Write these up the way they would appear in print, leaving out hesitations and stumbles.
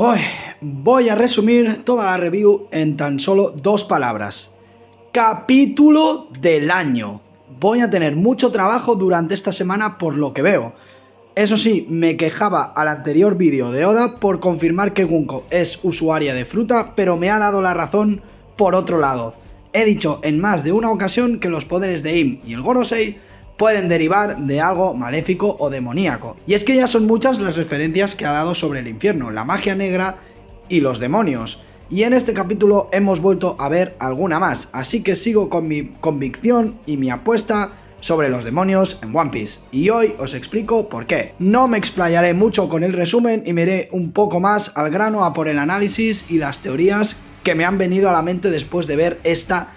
Hoy voy a resumir toda la review en tan solo 2 palabras. Capítulo del año. Voy a tener mucho trabajo durante esta semana por lo que veo. Eso sí, me quejaba al anterior vídeo de Oda por confirmar que Gunko es usuaria de fruta, pero me ha dado la razón por otro lado. He dicho en más de una ocasión que los poderes de Im y el Gorosei pueden derivar de algo maléfico o demoníaco. Y es que ya son muchas las referencias que ha dado sobre el infierno, la magia negra y los demonios. Y en este capítulo hemos vuelto a ver alguna más, así que sigo con mi convicción y mi apuesta sobre los demonios en One Piece. Y hoy os explico por qué. No me explayaré mucho con el resumen y me iré un poco más al grano a por el análisis y las teorías que me han venido a la mente después de ver esta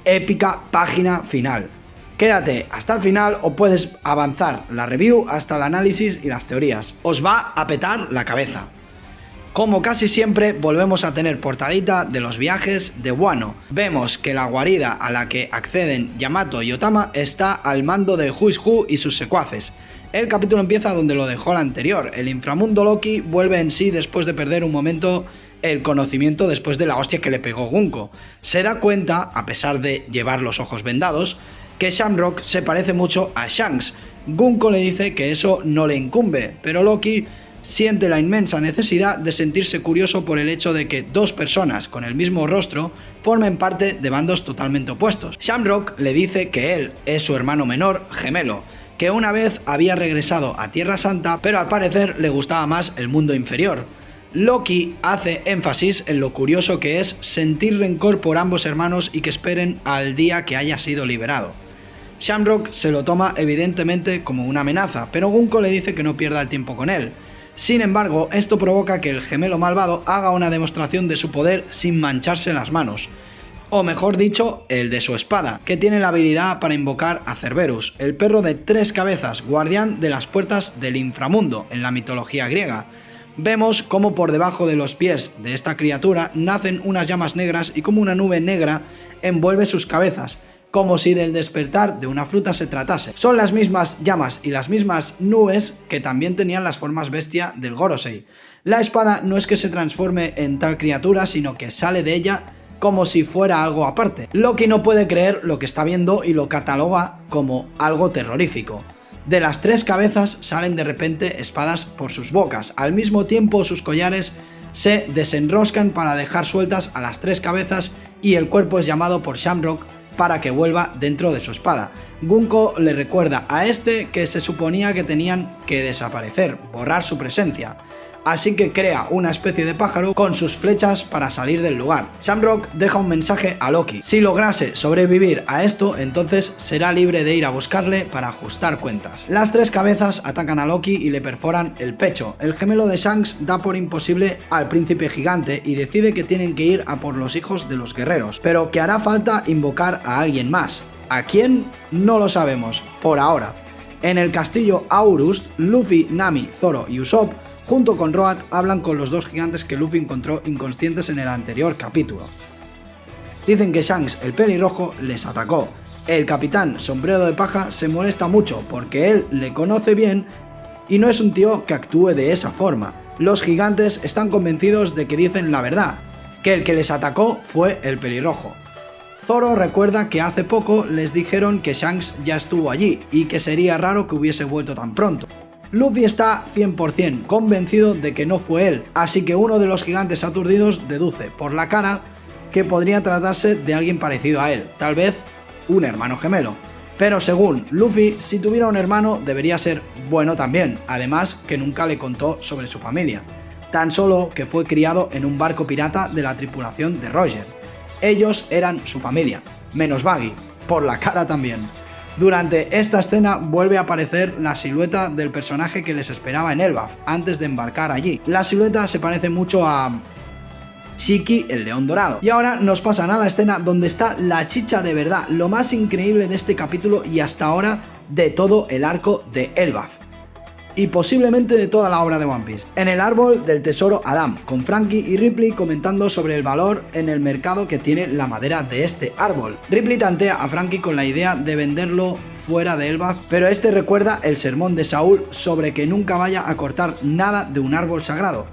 épica página final. Quédate hasta el final o puedes avanzar la review hasta el análisis y las teorías. Os va a petar la cabeza. Como casi siempre, volvemos a tener portadita de los viajes de Wano. Vemos que la guarida a la que acceden Yamato y Otama está al mando de Who's Who y sus secuaces. El capítulo empieza donde lo dejó el anterior. El inframundo Loki vuelve en sí después de perder un momento el conocimiento después de la hostia que le pegó Gunko. Se da cuenta, a pesar de llevar los ojos vendados, que Shamrock se parece mucho a Shanks. Gunko le dice que eso no le incumbe, pero Loki siente la inmensa necesidad de sentirse curioso por el hecho de que dos personas con el mismo rostro formen parte de bandos totalmente opuestos. Shamrock le dice que él es su hermano menor gemelo, que una vez había regresado a Tierra Santa, pero al parecer le gustaba más el mundo inferior. Loki hace énfasis en lo curioso que es sentir rencor por ambos hermanos y que esperen al día que haya sido liberado. Shamrock se lo toma evidentemente como una amenaza, pero Gunko le dice que no pierda el tiempo con él. Sin embargo, esto provoca que el gemelo malvado haga una demostración de su poder sin mancharse las manos. O mejor dicho, el de su espada, que tiene la habilidad para invocar a Cerberus, el perro de 3 cabezas, guardián de las puertas del inframundo en la mitología griega. Vemos cómo por debajo de los pies de esta criatura nacen unas llamas negras y como una nube negra envuelve sus cabezas, como si del despertar de una fruta se tratase. Son las mismas llamas y las mismas nubes que también tenían las formas bestia del Gorosei. La espada no es que se transforme en tal criatura, sino que sale de ella como si fuera algo aparte. Loki no puede creer lo que está viendo y lo cataloga como algo terrorífico. De las 3 cabezas salen de repente espadas por sus bocas, al mismo tiempo sus collares se desenroscan para dejar sueltas a las 3 cabezas y el cuerpo es llamado por Shamrock para que vuelva dentro de su espada. Gunko le recuerda a este que se suponía que tenían que desaparecer, borrar su presencia. Así que crea una especie de pájaro con sus flechas para salir del lugar. Shamrock deja un mensaje a Loki. Si lograse sobrevivir a esto, entonces será libre de ir a buscarle para ajustar cuentas. Las 3 cabezas atacan a Loki y le perforan el pecho. El gemelo de Shanks da por imposible al príncipe gigante y decide que tienen que ir a por los hijos de los guerreros, pero que hará falta invocar a alguien más. ¿A quién? No lo sabemos, por ahora. En el castillo Aurust, Luffy, Nami, Zoro y Usopp junto con Roat hablan con los 2 gigantes que Luffy encontró inconscientes en el anterior capítulo. Dicen que Shanks, el pelirrojo, les atacó. El capitán Sombrero de Paja se molesta mucho porque él le conoce bien y no es un tío que actúe de esa forma. Los gigantes están convencidos de que dicen la verdad, que el que les atacó fue el pelirrojo. Zoro recuerda que hace poco les dijeron que Shanks ya estuvo allí y que sería raro que hubiese vuelto tan pronto. Luffy está 100% convencido de que no fue él, así que uno de los gigantes aturdidos deduce por la cara que podría tratarse de alguien parecido a él, tal vez un hermano gemelo. Pero según Luffy, si tuviera un hermano debería ser bueno también, además que nunca le contó sobre su familia, tan solo que fue criado en un barco pirata de la tripulación de Roger. Ellos eran su familia, menos Baggy, por la cara también. Durante esta escena vuelve a aparecer la silueta del personaje que les esperaba en Elbaf, antes de embarcar allí. La silueta se parece mucho a Shiki, el león dorado. Y ahora nos pasan a la escena donde está la chicha de verdad, lo más increíble de este capítulo y hasta ahora de todo el arco de Elbaf. Y posiblemente de toda la obra de One Piece. En el árbol del tesoro Adam, con Franky y Ripley comentando sobre el valor en el mercado que tiene la madera de este árbol. Ripley tantea a Franky con la idea de venderlo fuera de Elbaf, pero este recuerda el sermón de Saúl sobre que nunca vaya a cortar nada de un árbol sagrado.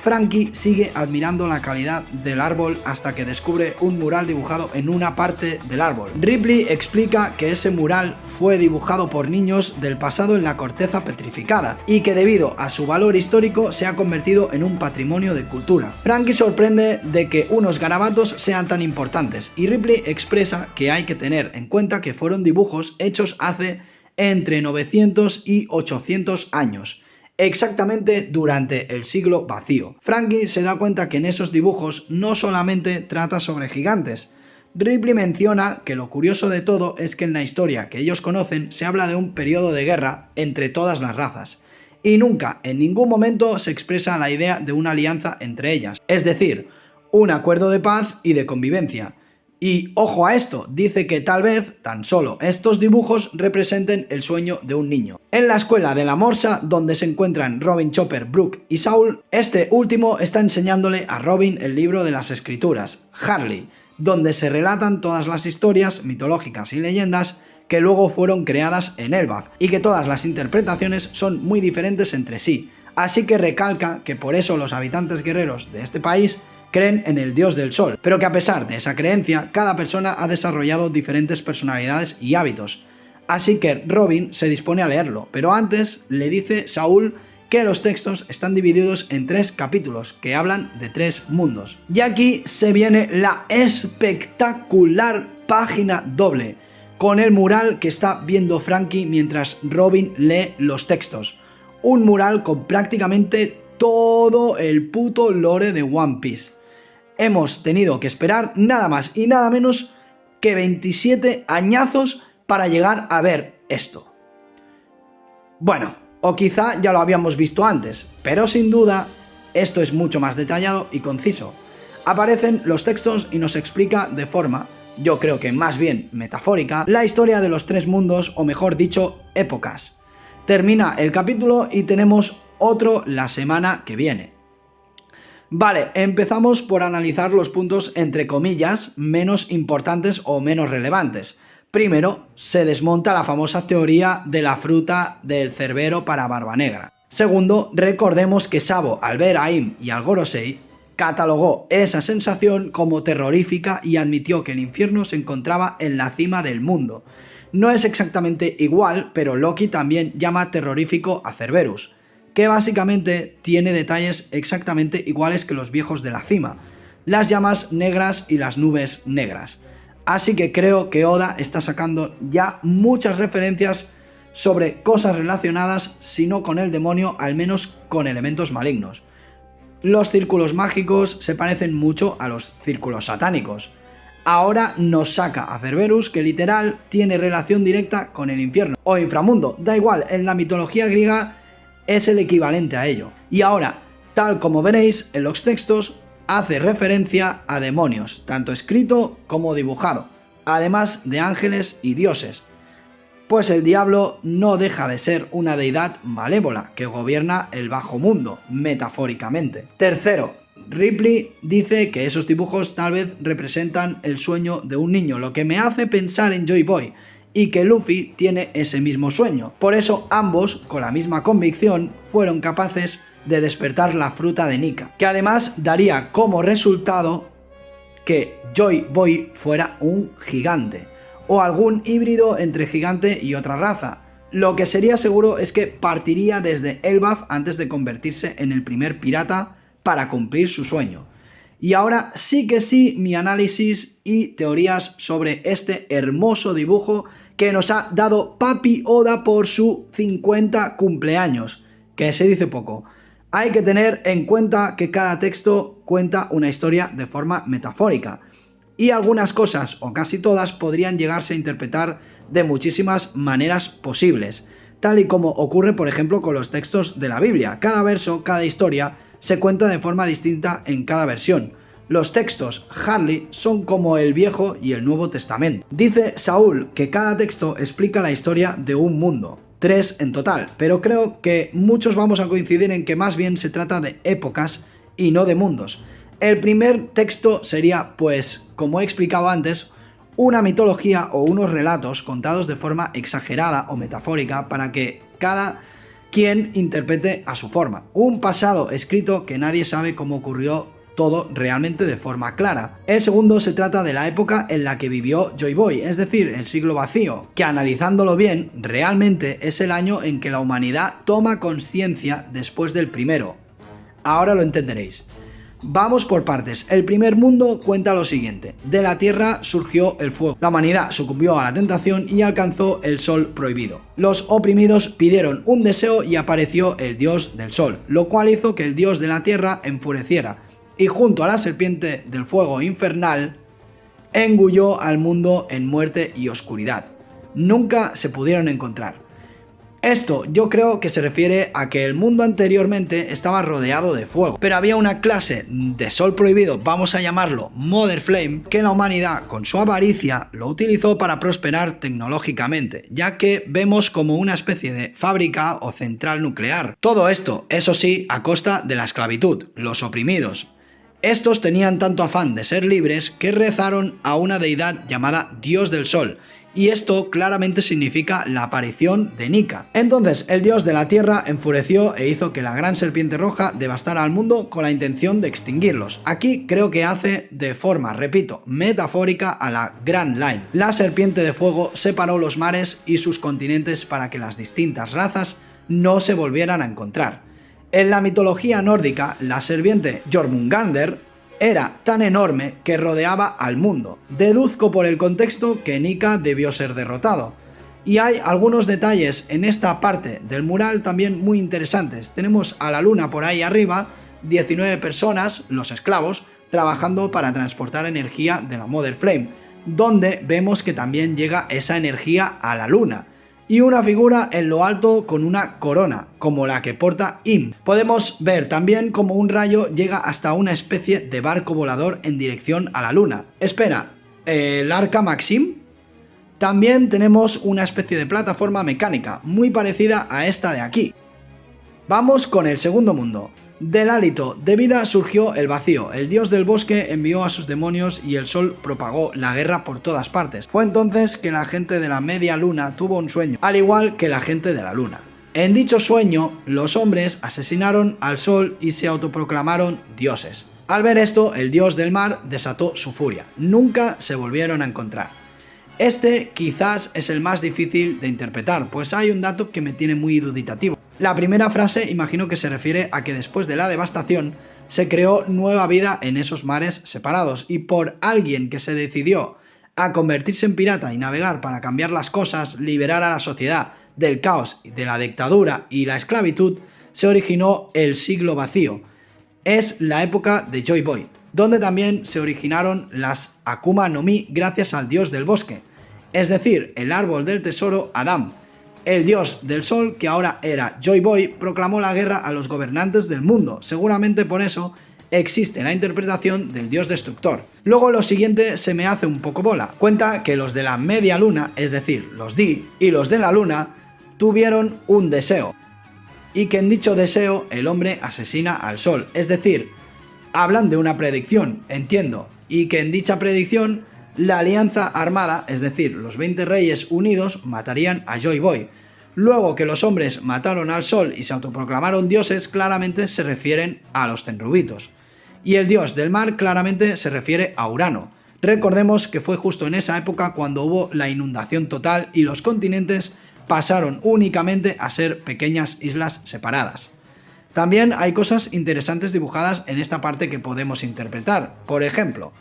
Frankie sigue admirando la calidad del árbol hasta que descubre un mural dibujado en una parte del árbol. Ripley explica que ese mural fue dibujado por niños del pasado en la corteza petrificada y que debido a su valor histórico se ha convertido en un patrimonio de cultura. Frankie sorprende de que unos garabatos sean tan importantes y Ripley expresa que hay que tener en cuenta que fueron dibujos hechos hace entre 900 y 800 años. Exactamente durante el siglo vacío. Frankie se da cuenta que en esos dibujos no solamente trata sobre gigantes. Ripley menciona que lo curioso de todo es que en la historia que ellos conocen se habla de un periodo de guerra entre todas las razas. Y nunca, en ningún momento, se expresa la idea de una alianza entre ellas. Es decir, un acuerdo de paz y de convivencia. Y ojo a esto, dice que tal vez tan solo estos dibujos representen el sueño de un niño. En la escuela de la Morsa, donde se encuentran Robin, Chopper, Brooke y Saul, este último está enseñándole a Robin el libro de las escrituras, Harley, donde se relatan todas las historias mitológicas y leyendas que luego fueron creadas en Elbaf, y que todas las interpretaciones son muy diferentes entre sí, así que recalca que por eso los habitantes guerreros de este país creen en el dios del sol, pero que a pesar de esa creencia, cada persona ha desarrollado diferentes personalidades y hábitos. Así que Robin se dispone a leerlo, pero antes le dice Saul que los textos están divididos en 3 capítulos, que hablan de 3 mundos. Y aquí se viene la espectacular página doble, con el mural que está viendo Frankie mientras Robin lee los textos. Un mural con prácticamente todo el puto lore de One Piece. Hemos tenido que esperar nada más y nada menos que 27 añazos para llegar a ver esto. Bueno, o quizá ya lo habíamos visto antes, pero sin duda esto es mucho más detallado y conciso. Aparecen los textos y nos explica de forma, yo creo que más bien metafórica, la historia de los 3 mundos, o mejor dicho, épocas. Termina el capítulo y tenemos otro la semana que viene. Vale, empezamos por analizar los puntos entre comillas menos importantes o menos relevantes. Primero, se desmonta la famosa teoría de la fruta del cerbero para Barba Negra. Segundo, recordemos que Sabo, al ver a Aim y al Gorosei, catalogó esa sensación como terrorífica y admitió que el infierno se encontraba en la cima del mundo. No es exactamente igual, pero Loki también llama terrorífico a Cerberus, que básicamente tiene detalles exactamente iguales que los viejos de la cima, las llamas negras y las nubes negras. Así que creo que Oda está sacando ya muchas referencias sobre cosas relacionadas, si no con el demonio, al menos con elementos malignos. Los círculos mágicos se parecen mucho a los círculos satánicos. Ahora nos saca a Cerberus, que literal tiene relación directa con el infierno o inframundo, da igual, en la mitología griega es el equivalente a ello. Y ahora, tal como veréis en los textos, hace referencia a demonios, tanto escrito como dibujado, además de ángeles y dioses. Pues el diablo no deja de ser una deidad malévola que gobierna el bajo mundo, metafóricamente. Tercero, Ripley dice que esos dibujos tal vez representan el sueño de un niño, lo que me hace pensar en Joy Boy, y que Luffy tiene ese mismo sueño. Por eso ambos, con la misma convicción, fueron capaces de despertar la fruta de Nika, que además daría como resultado que Joy Boy fuera un gigante, o algún híbrido entre gigante y otra raza. Lo que sería seguro es que partiría desde Elbaf antes de convertirse en el primer pirata para cumplir su sueño. Y ahora sí que sí, mi análisis y teorías sobre este hermoso dibujo que nos ha dado Papi Oda por su 50 cumpleaños, que se dice poco. Hay que tener en cuenta que cada texto cuenta una historia de forma metafórica, y algunas cosas, o casi todas, podrían llegarse a interpretar de muchísimas maneras posibles, tal y como ocurre por ejemplo con los textos de la Biblia. Cada verso, cada historia, se cuenta de forma distinta en cada versión. Los textos Harley son como el Viejo y el Nuevo Testamento. Dice Saul que cada texto explica la historia de un mundo, 3 en total, pero creo que muchos vamos a coincidir en que más bien se trata de épocas y no de mundos. El primer texto sería, pues, como he explicado antes, una mitología o unos relatos contados de forma exagerada o metafórica para que cada quien interprete a su forma. Un pasado escrito que nadie sabe cómo ocurrió todo realmente de forma clara. El segundo se trata de la época en la que vivió Joy Boy, es decir, el siglo vacío, que analizándolo bien, realmente es el año en que la humanidad toma conciencia después del primero. Ahora lo entenderéis. Vamos por partes. El primer mundo cuenta lo siguiente. De la tierra surgió el fuego. La humanidad sucumbió a la tentación y alcanzó el sol prohibido. Los oprimidos pidieron un deseo y apareció el dios del sol, lo cual hizo que el dios de la tierra enfureciera y junto a la serpiente del fuego infernal engulló al mundo en muerte y oscuridad. Nunca se pudieron encontrar. Esto yo creo que se refiere a que el mundo anteriormente estaba rodeado de fuego, pero había una clase de sol prohibido, vamos a llamarlo Mother Flame, que la humanidad con su avaricia lo utilizó para prosperar tecnológicamente, ya que vemos como una especie de fábrica o central nuclear. Todo esto, eso sí, a costa de la esclavitud, los oprimidos. Estos tenían tanto afán de ser libres que rezaron a una deidad llamada Dios del Sol, y esto claramente significa la aparición de Nika. Entonces el dios de la tierra enfureció e hizo que la gran serpiente roja devastara al mundo con la intención de extinguirlos. Aquí creo que hace de forma, repito, metafórica a la Grand Line. La serpiente de fuego separó los mares y sus continentes para que las distintas razas no se volvieran a encontrar. En la mitología nórdica, la serpiente Jormungandr era tan enorme que rodeaba al mundo. Deduzco por el contexto que Nika debió ser derrotado. Y hay algunos detalles en esta parte del mural también muy interesantes. Tenemos a la luna por ahí arriba, 19 personas, los esclavos, trabajando para transportar energía de la Mother Flame, donde vemos que también llega esa energía a la luna. Y una figura en lo alto con una corona, como la que porta Im. Podemos ver también como un rayo llega hasta una especie de barco volador en dirección a la luna. Espera, ¿el Arca Maxim? También tenemos una especie de plataforma mecánica, muy parecida a esta de aquí. Vamos con el segundo mundo. Del hálito de vida surgió el vacío, el dios del bosque envió a sus demonios y el sol propagó la guerra por todas partes. Fue entonces que la gente de la media luna tuvo un sueño, al igual que la gente de la luna. En dicho sueño, los hombres asesinaron al sol y se autoproclamaron dioses. Al ver esto, el dios del mar desató su furia. Nunca se volvieron a encontrar. Este quizás es el más difícil de interpretar, pues hay un dato que me tiene muy duditativo. La primera frase imagino que se refiere a que después de la devastación se creó nueva vida en esos mares separados y por alguien que se decidió a convertirse en pirata y navegar para cambiar las cosas, liberar a la sociedad del caos, de la dictadura y la esclavitud, se originó el siglo vacío. Es la época de Joy Boy, donde también se originaron las Akuma no Mi gracias al dios del bosque, es decir, el árbol del tesoro Adam. El dios del sol, que ahora era Joy Boy, proclamó la guerra a los gobernantes del mundo. Seguramente por eso existe la interpretación del dios destructor. Luego lo siguiente se me hace un poco bola. Cuenta que los de la media luna, es decir, los Di y los de la luna, tuvieron un deseo. Y que en dicho deseo el hombre asesina al sol. Es decir, hablan de una predicción, entiendo. Y que en dicha predicción la alianza armada, es decir, los 20 reyes unidos, matarían a Joy Boy. Luego que los hombres mataron al sol y se autoproclamaron dioses, claramente se refieren a los tenrubitos. Y el dios del mar claramente se refiere a Urano. Recordemos que fue justo en esa época cuando hubo la inundación total y los continentes pasaron únicamente a ser pequeñas islas separadas. También hay cosas interesantes dibujadas en esta parte que podemos interpretar. Por ejemplo,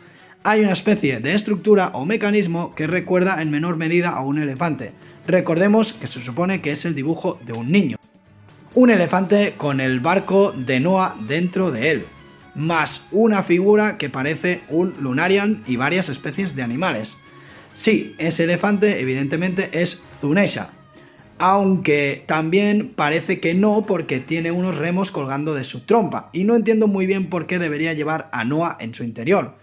hay una especie de estructura o mecanismo que recuerda en menor medida a un elefante. Recordemos que se supone que es el dibujo de un niño. Un elefante con el barco de Noah dentro de él, más una figura que parece un Lunarian y varias especies de animales. Sí, ese elefante evidentemente es Zunesha, aunque también parece que no porque tiene unos remos colgando de su trompa y no entiendo muy bien por qué debería llevar a Noah en su interior.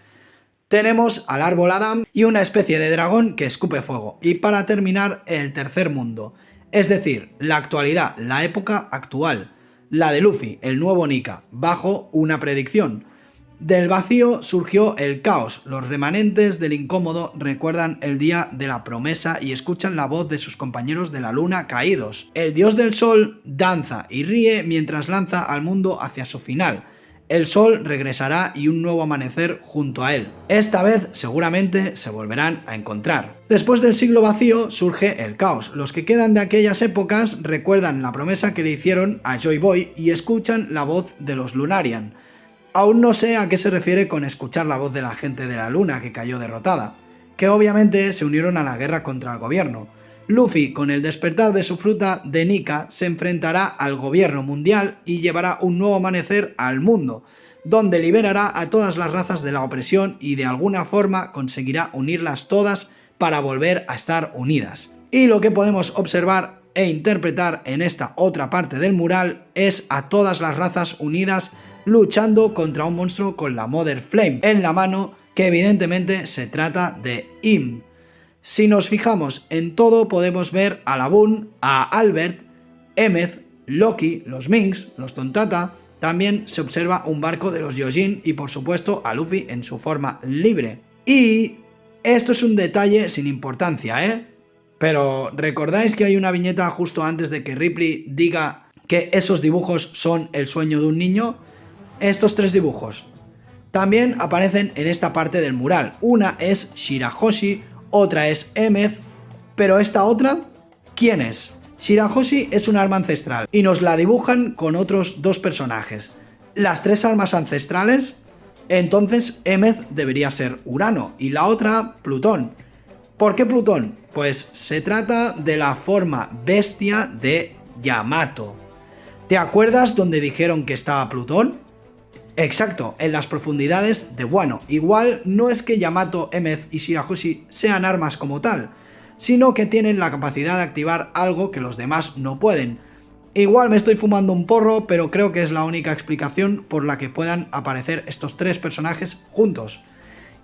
Tenemos al árbol Adam y una especie de dragón que escupe fuego. Y para terminar, el tercer mundo. Es decir, la actualidad, la época actual. La de Luffy, el nuevo Nika, bajo una predicción. Del vacío surgió el caos. Los remanentes del incómodo recuerdan el día de la promesa y escuchan la voz de sus compañeros de la luna caídos. El dios del sol danza y ríe mientras lanza al mundo hacia su final. El sol regresará y un nuevo amanecer junto a él. Esta vez seguramente se volverán a encontrar. Después del siglo vacío surge el caos. Los que quedan de aquellas épocas recuerdan la promesa que le hicieron a Joy Boy y escuchan la voz de los Lunarian. Aún no sé a qué se refiere con escuchar la voz de la gente de la luna que cayó derrotada, que obviamente se unieron a la guerra contra el gobierno. Luffy, con el despertar de su fruta de Nika, se enfrentará al gobierno mundial y llevará un nuevo amanecer al mundo, donde liberará a todas las razas de la opresión y de alguna forma conseguirá unirlas todas para volver a estar unidas. Y lo que podemos observar e interpretar en esta otra parte del mural es a todas las razas unidas luchando contra un monstruo con la Mother Flame en la mano, que evidentemente se trata de Im. Si nos fijamos en todo podemos ver a Laboon, a Albert, Emmet, Loki, los Minks, los Tontata. También se observa un barco de los Gyojin y por supuesto a Luffy en su forma libre. Y esto es un detalle sin importancia, pero ¿recordáis que hay una viñeta justo antes de que Ripley diga que esos dibujos son el sueño de un niño? Estos tres dibujos también aparecen en esta parte del mural. Una es Shirahoshi, otra es Emmet, pero esta otra, ¿quién es? Shirahoshi es un arma ancestral y nos la dibujan con otros dos personajes. Las tres armas ancestrales, entonces Emmet debería ser Urano y la otra Plutón. ¿Por qué Plutón? Pues se trata de la forma bestia de Yamato. ¿Te acuerdas donde dijeron que estaba Plutón? Exacto, en las profundidades de Wano. Igual no es que Yamato, Emmet y Shirahoshi sean armas como tal, sino que tienen la capacidad de activar algo que los demás no pueden. Igual me estoy fumando un porro, pero creo que es la única explicación por la que puedan aparecer estos tres personajes juntos.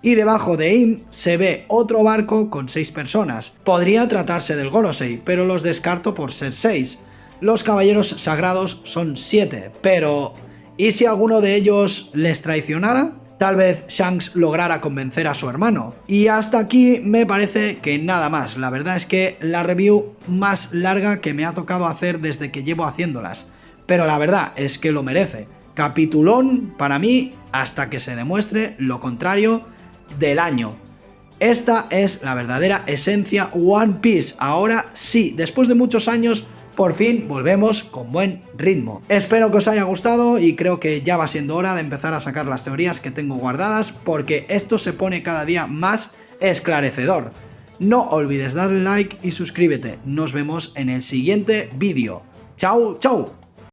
Y debajo de Im se ve otro barco con 6 personas. Podría tratarse del Gorosei, pero los descarto por ser 6. Los caballeros sagrados son 7, pero ¿y si alguno de ellos les traicionara? Tal vez Shanks lograra convencer a su hermano. Y hasta aquí me parece que nada más. La verdad es que la review más larga que me ha tocado hacer desde que llevo haciéndolas. Pero la verdad es que lo merece. Capitulón para mí hasta que se demuestre lo contrario del año. Esta es la verdadera esencia One Piece. Ahora sí, después de muchos años, por fin volvemos con buen ritmo. Espero que os haya gustado y creo que ya va siendo hora de empezar a sacar las teorías que tengo guardadas, porque esto se pone cada día más esclarecedor. No olvides darle like y suscríbete. Nos vemos en el siguiente vídeo. ¡Chao, chao!